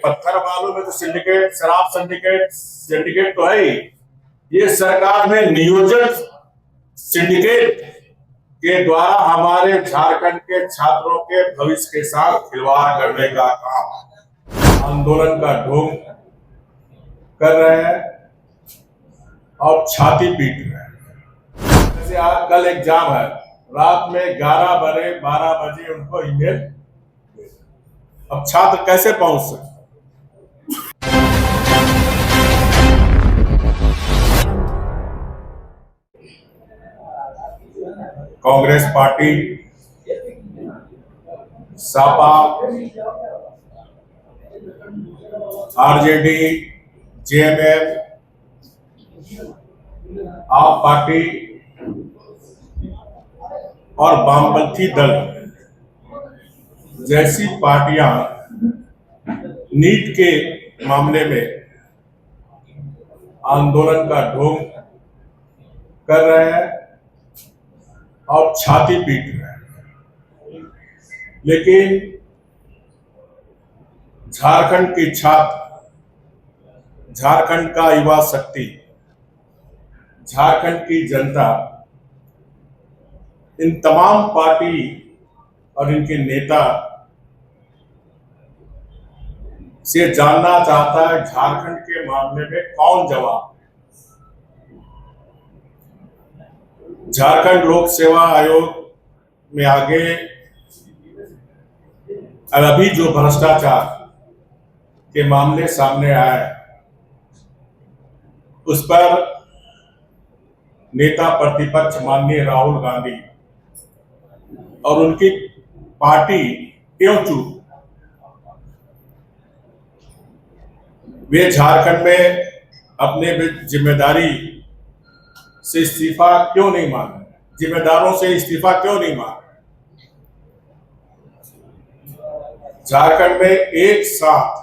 पत्थर वालों में तो सिंडिकेट, शराब सिंडिकेट सिंडिकेट तो है ही। ये सरकार में नियोजित सिंडिकेट के द्वारा हमारे झारखंड के छात्रों के भविष्य के साथ खिलवाड़ करने का काम, आंदोलन का ढोंग कर रहे हैं और छाती पीट रहे हैं। जैसे आज कल एग्जाम है, रात में 11 बजे 12 बजे उनको ईमेल, अब छात्र कैसे पहुंच सकते? Congress party, Sapa, RJD, JMM, आप पार्टी और वामपंथी दल जैसी पार्टियां नीट के मामले में आंदोलन का ढोंग कर रहे हैं और छाती पीट रहे हैं। लेकिन झारखंड की छात्र, झारखंड का युवा शक्ति, झारखंड की जनता इन तमाम पार्टी और इनके नेता से जानना चाहता है झारखंड के मामले में कौन जवाब। झारखंड लोक सेवा आयोग में आगे अभी जो भ्रष्टाचार के मामले सामने आए, उस पर नेता प्रतिपक्ष माननीय राहुल गांधी और उनकी पार्टी क्यों चूक? वे झारखंड में अपने जिम्मेदारी से इस्तीफा क्यों नहीं मांग रहे? जिम्मेदारों से इस्तीफा क्यों नहीं मांग रहे? झारखंड में एक साथ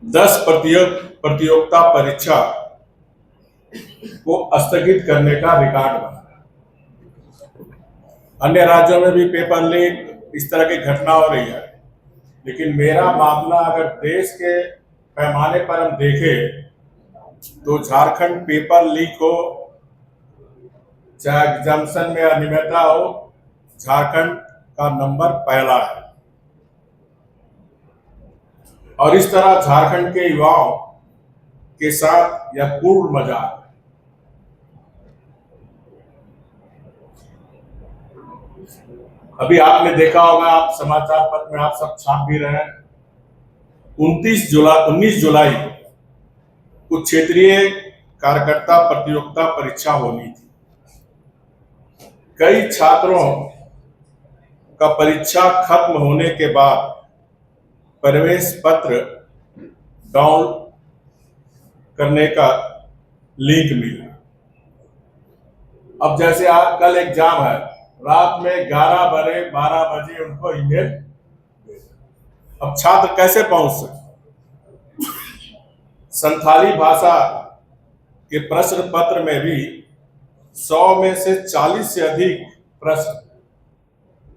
10 प्रतियोगिता परीक्षा को स्थगित करने का रिकॉर्ड बना। अन्य राज्यों में भी पेपर लीक इस तरह की घटना हो रही है, लेकिन मेरा मामला अगर देश के पैमाने पर हम देखें तो झारखंड पेपर लीक हो, चाहे एग्जामिनेशन में अनियमितता हो, झारखंड का नंबर पहला है। और इस तरह झारखंड के युवाओं के साथ यह पूर्ण मजाक है। अभी आपने देखा होगा, आप समाचार पत्र में आप सब छाप भी रहे हैं, 19 जुलाई को क्षेत्रीय कार्यकर्ता प्रतियोगिता परीक्षा होनी थी। कई छात्रों का परीक्षा खत्म होने के बाद प्रवेश पत्र डाउन करने का लिंक मिला। अब जैसे आज कल एग्जाम है, रात में 11 बजे 12 बजे उनको ईमेल, अब छात्र कैसे पहुंच सकते? संथाली भाषा के प्रश्न पत्र में भी 100 में से 40 से अधिक प्रश्न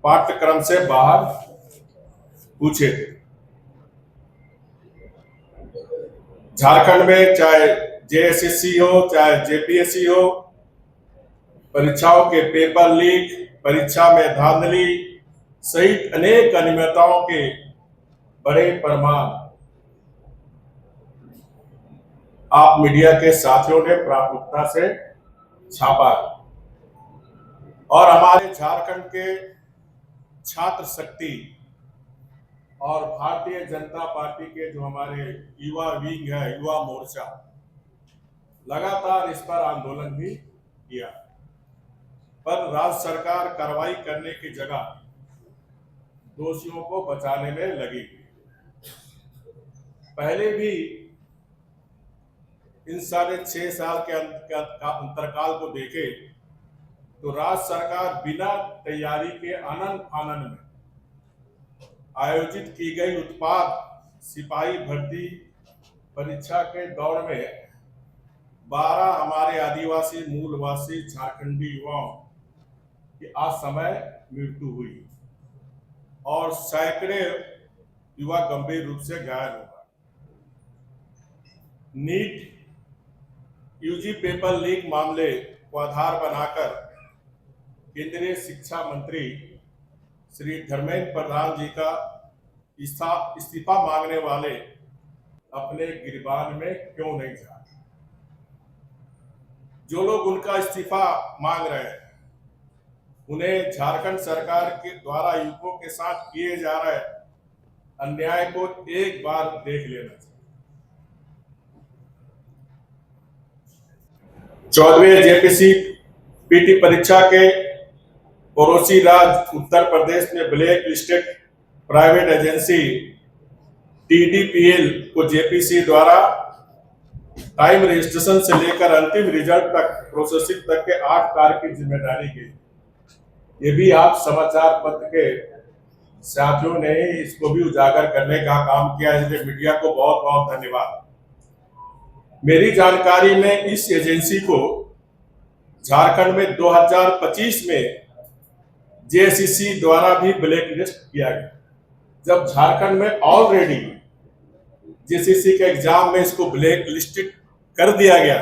पाठ्यक्रम से बाहर पूछे थे। झारखंड में चाहे जेएसएससी हो, चाहे जेपीएससी हो, परीक्षाओं के पेपर लीक, परीक्षा में धांधली सहित अनेक अनियमितताओं के बड़े प्रमाण आप मीडिया के साथियों ने प्राथमिकता से छापा और हमारे झारखंड के छात्र शक्ति और भारतीय जनता पार्टी के जो हमारे युवा विंग है, युवा मोर्चा, लगातार इस पर आंदोलन भी किया, पर राज्य सरकार कार्रवाई करने की जगह दोषियों को बचाने में लगी। पहले भी इन साढ़े 6 साल के अंतरकाल को देखे तो राज्य सरकार बिना तैयारी के आनन फानन में आयोजित की गई उत्पाद सिपाही भर्ती परीक्षा के दौर में 12 हमारे आदिवासी मूलवासी झारखंडी युवाओं की असमय मृत्यु हुई और सैकड़े युवा गंभीर रूप से घायल हुआ। नीट यूजी पेपर लीक मामले को आधार बनाकर केंद्रीय शिक्षा मंत्री श्री धर्मेंद्र प्रधान जी का इस्तीफा मांगने वाले अपने गिरबान में क्यों नहीं जा? जो लोग उनका इस्तीफा मांग रहे हैं उन्हें झारखंड सरकार के द्वारा युवकों के साथ किए जा रहे अन्याय को एक बार देख लेना चाहिए। 14वीं जेपीसी पीटी परीक्षा के पड़ोसी राज्य उत्तर प्रदेश में black listed private agency TDPL को जेपीसी द्वारा टाइम रजिस्ट्रेशन से लेकर अंतिम रिजल्ट तक प्रोसेसिंग तक के 8 कार्य की जिम्मेदारी की। ये भी आप समाचार पत्र के साथियों ने इसको भी उजागर करने का काम किया, इसलिए मीडिया को बहुत बहुत धन्यवाद। मेरी जानकारी में इस एजेंसी को झारखंड में 2025 में JSCC द्वारा भी ब्लैक लिस्ट किया गया, जब झारखंड में ऑलरेडी JSCC के एग्जाम में इसको ब्लैक लिस्टेड कर दिया गया।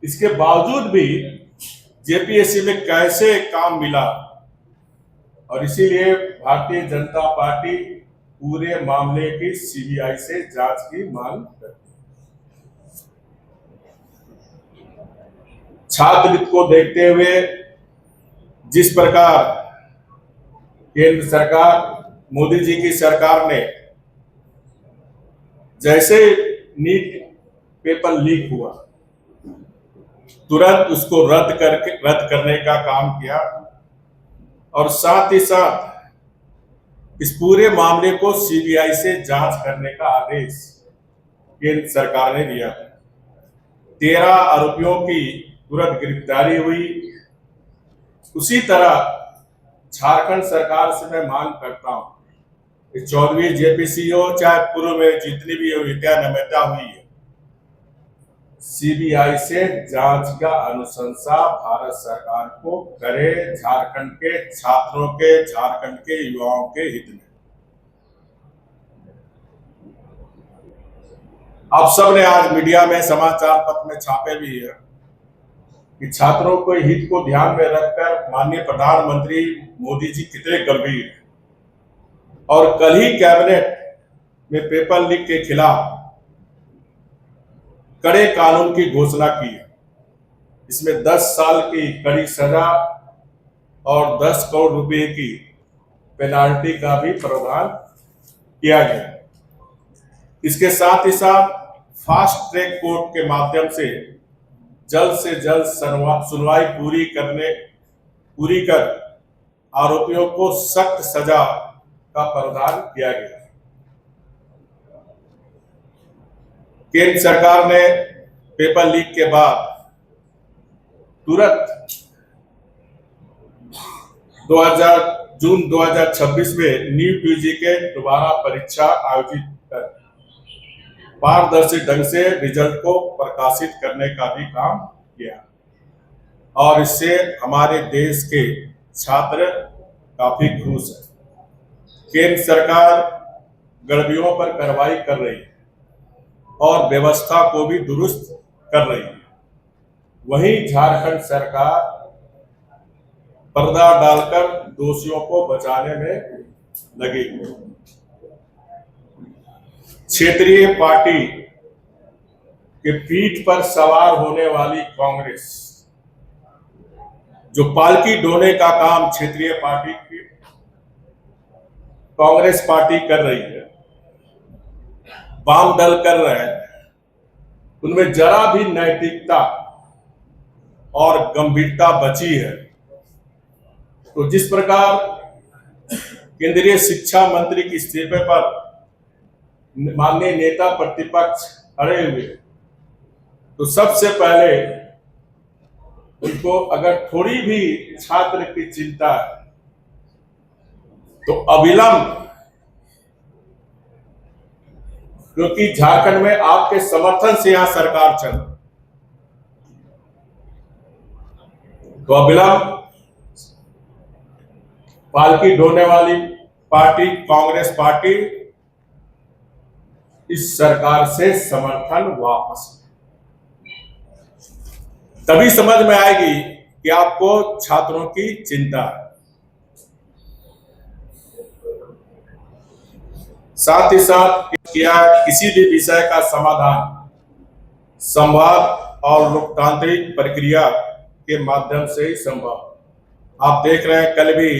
इसके बावजूद भी JPSC में कैसे काम मिला, और इसीलिए भारतीय जनता पार्टी पूरे मामले की CBI से जांच की मांग करती है। छात्रहित को देखते हुए जिस प्रकार केंद्र सरकार, मोदी जी की सरकार ने जैसे नीट पेपर लीक हुआ तुरंत उसको रद्द करने का काम किया, और साथ ही साथ इस पूरे मामले को CBI से जांच करने का आदेश केंद्र सरकार ने दिया। 13 आरोपियों की तुरंत गिरफ्तारी हुई। उसी तरह झारखंड सरकार से मैं मांग करता हूं कि 14वीं JPC हो चाहे पूर्व में जितनी भी विद्या हुई है, CBI से जांच का अनुशंसा भारत सरकार को करे, झारखंड के छात्रों के, झारखंड के युवाओं के हित में। आप सबने आज मीडिया में, समाचार पत्र में छापे भी है कि छात्रों के हित को ध्यान में रखकर माननीय प्रधानमंत्री मोदी जी कितने गंभीर हैं, और कल ही कैबिनेट में पेपर लीक के खिलाफ कड़े कानून की घोषणा की है। इसमें 10 साल की कड़ी सजा और 10 करोड़ रुपए की पेनाल्टी का भी प्रावधान किया गया। इसके साथ ही साथ फास्ट ट्रैक कोर्ट के माध्यम से जल्द सुनवाई पूरी कर आरोपियों को सख्त सजा का प्रावधान किया गया। केंद्र सरकार ने पेपर लीक के बाद तुरंत जून 2026 में नीट यूजी के दोबारा परीक्षा आयोजित कर पारदर्शी ढंग से रिजल्ट को प्रकाशित करने का भी काम किया, और इससे हमारे देश के छात्र काफी खुश हैं। केंद्र सरकार गड़बड़ियों पर कार्रवाई कर रही है और व्यवस्था को भी दुरुस्त कर रही है। वहीं झारखंड सरकार पर्दा डालकर दोषियों को बचाने में लगी। क्षेत्रीय पार्टी के पीठ पर सवार होने वाली कांग्रेस, जो पालकी ढोने का काम क्षेत्रीय पार्टी की कांग्रेस पार्टी कर रही है, वाम दल कर रहे हैं, उनमें जरा भी नैतिकता और गंभीरता बची है। तो जिस प्रकार केंद्रीय शिक्षा मंत्री के इस्तीफे पर माननीय नेता प्रतिपक्ष खड़े हुए, तो सबसे पहले उनको अगर थोड़ी भी छात्र की चिंता है तो अविलंब, क्योंकि झारखंड में आपके समर्थन से यहां सरकार चल, तो अविलंब पालकी ढोने वाली पार्टी कांग्रेस पार्टी इस सरकार से समर्थन वापस तभी समझ में आएगी कि आपको छात्रों की चिंता है। साथ ही साथ किया किसी भी विषय का समाधान संवाद और लोकतांत्रिक प्रक्रिया के माध्यम से ही संभव। आप देख रहे हैं कल भी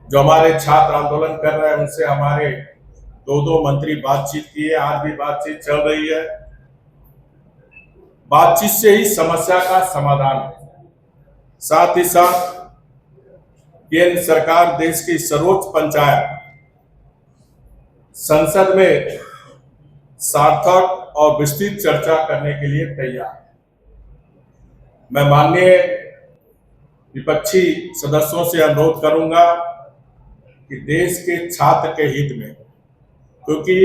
जो हमारे छात्र आंदोलन कर रहे हैं उनसे हमारे दो मंत्री बातचीत किए, आज भी बातचीत चल रही है। बातचीत से ही समस्या का समाधान है। साथ ही साथ केंद्र सरकार देश की सर्वोच्च पंचायत संसद में सार्थक और विस्तृत चर्चा करने के लिए तैयार है। मैं माननीय विपक्षी सदस्यों से अनुरोध करूंगा कि देश के छात्र के हित में, क्योंकि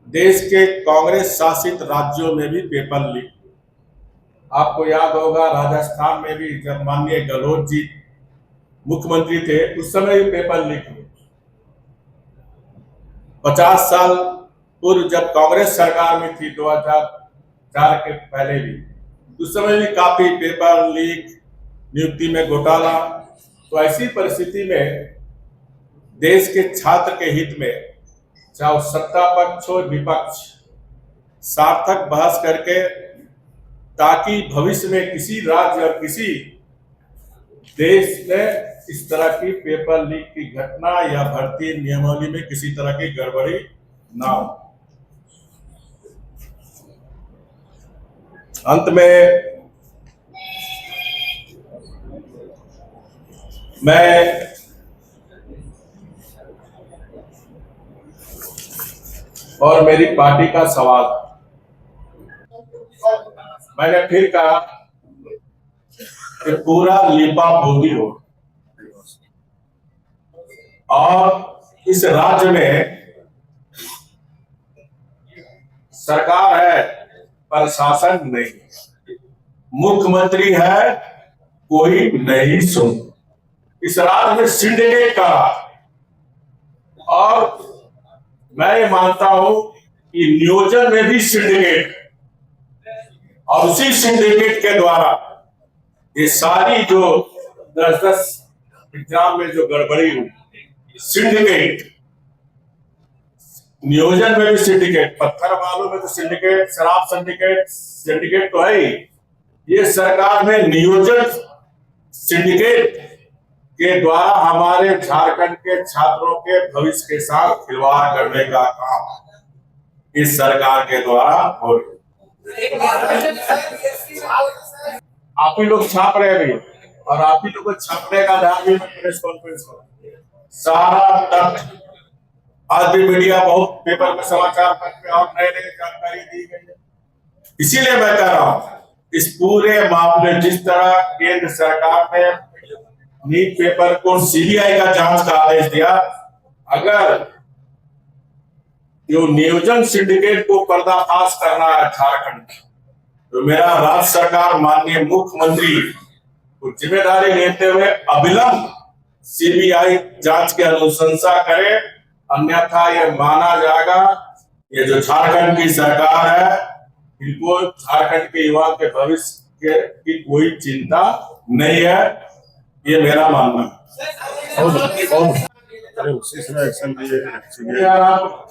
देश के कांग्रेस शासित राज्यों में भी पेपर लीक, आपको याद होगा राजस्थान में भी जब माननीय गहलोत जी मुख्यमंत्री थे उस समय भी पेपर लीक हुए। 50 साल पूर्व जब कांग्रेस सरकार में थी 2004 के पहले भी, उस समय भी काफी पेपर लीक, नियुक्ति में घोटाला। तो ऐसी परिस्थिति में देश के छात्र के हित में चाहे सत्ता पक्ष हो विपक्ष सार्थक बहस करके, ताकि भविष्य में किसी राज्य और किसी देश में इस तरह की पेपर लीक की घटना या भर्ती नियमावली में किसी तरह की गड़बड़ी ना हो। अंत में मैं और मेरी पार्टी का सवाल, मैंने फिर कहा कि पूरा लिपा पोती हो और इस राज्य में सरकार है, प्रशासन नहीं, मुख्यमंत्री है, कोई नहीं सुन। इस राज्य में सिंडिकेट का, और मैं ये मानता हूं कि नियोजन में भी सिंडिकेट, और उसी सिंडिकेट के द्वारा ये सारी जो 10-10 एग्जाम में जो गड़बड़ी हुई, सिंडिकेट, नियोजन में भी सिंडिकेट, पत्थर बालू में तो सिंडिकेट, शराब सिंडिकेट तो है ही। ये सरकार में नियोजन सिंडिकेट के द्वारा हमारे झारखंड के छात्रों के भविष्य के साथ खिलवाड़ करने का काम इस सरकार के द्वारा हो रही है। आप ही लोग छाप रहे हैं और आप ही लोग को छापने का ध्यान भी प्रेस कॉन्फ्रेंस में सारा तक आज भी मीडिया बहुत पेपर में समाचार पत्र और नए नए जानकारी दी गई है। इसीलिए मैं कह रहा हूं इस पूरे मामले जिस तरह केंद्र सरकार ने नीट पेपर को सीबीआई का जांच का आदेश दिया, अगर जो नियोजन सिंडिकेट को पर्दाफाश करना है झारखंड, तो मेरा राज्य सरकार माननीय मुख्यमंत्री को जिम्मेदारी लेते हुए अविलंब सीबीआई जांच की अनुशंसा करे, अन्यथा ये माना जाएगा ये जो झारखंड की सरकार है इनको झारखंड के युवा के भविष्य की कोई चिंता नहीं है, ये मेरा मानना है। उसी समय एक्शन लिए,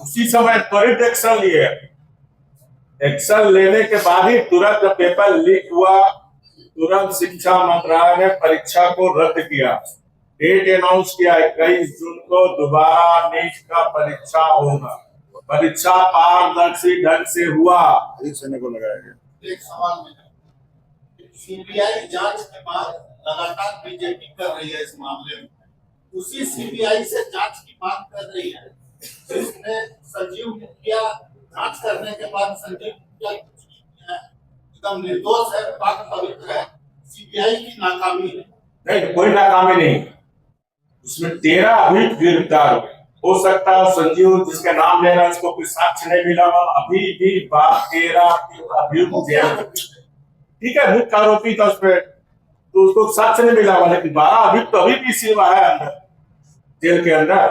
उसी समय त्वरित एक्शन लिए, एक्शन लेने के बाद ही तुरंत जब पेपर लीक हुआ तुरंत शिक्षा मंत्रालय ने परीक्षा को रद्द किया, डेट अनाउंस किया 21 जून को दोबारा नीट का परीक्षा होगा। परीक्षा पारदर्शी ढंग से हुआ, को लगाया गया। एक सवाल में सीबीआई जांच के बाद लगातार बीजेपी कर रही है इस मामले में, उसी सीबीआई से जांच की मांग कर रही है, जिसने संजीव मुखिया जांच करने के बाद संजीव मुखिया एकदम निर्दोष है, पाक पवित्र है, सीबीआई की नाकामी है। नहीं, कोई नाकामी नहीं, उसमें 13 अभियुक्त गिरफ्तार हुए। हो सकता है संजीव जिसके नाम ले रहा है उसको कोई साक्ष्य नहीं मिला, अभी भी 13 अभियुक्त जेल, ठीक है, मुख्य आरोपी था उस पर, तो उसको साक्ष्य नहीं मिला, लेकिन 12 अभियुक्त अभी भी सेवा है अंदर जेल के अंदर।